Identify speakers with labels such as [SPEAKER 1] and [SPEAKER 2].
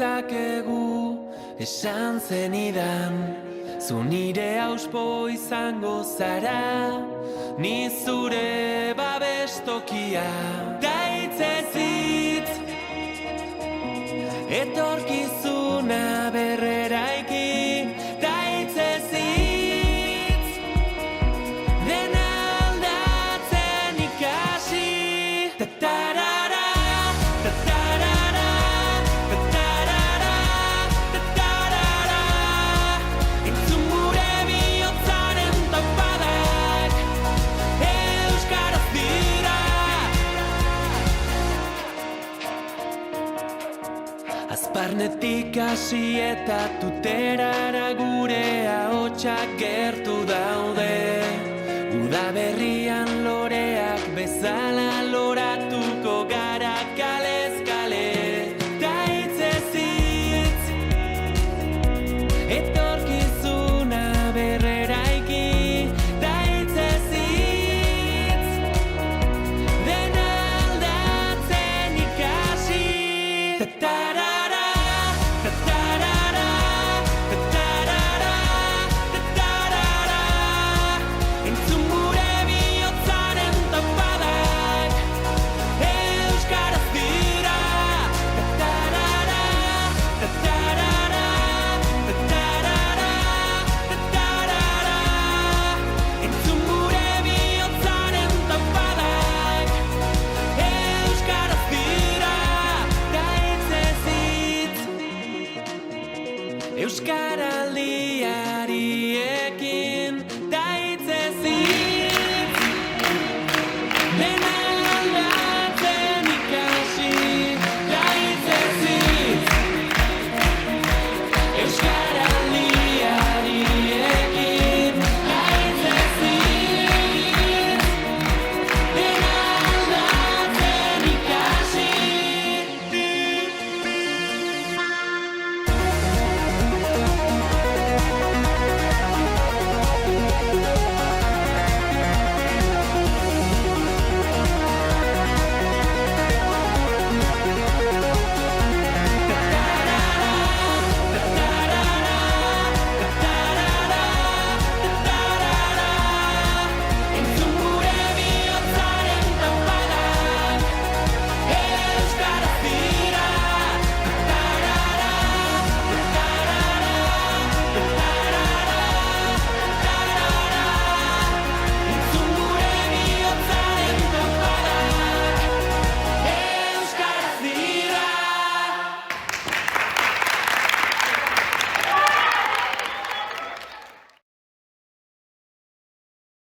[SPEAKER 1] dezakegu esan zenidan, zu nire auspo izango zara, ni zure babestokia. Da hitzez hitz etorkizuna berreraiki, da hitzez hitz dena aldatzen ikasi. Ta-tarara, ta-tarara, ta-tarara, ta-tarara. Entzun gure bihotzaren taupadak, euskaraz dira. Azparnetik hasi eta tuterara gure ahotsak gertu daude. Udaberrian loreak bezala loratuko gara kalez kale. Da hitzez hitz etorkizuna berreraiki, da hitzez hitz dena aldatzen ikasi. Ta-tarara, ta-tarara, ta-tarara, ta-tarara. Entzun gure bihotzaren taupadak, euskaraz dira. Ta-tarara, ta-tarara, ta-tarara, ta-tarara. Entzun gure bihotzaren taupadak, euskaraz dira. Da hitzez hitz Euskaraldiari ekin.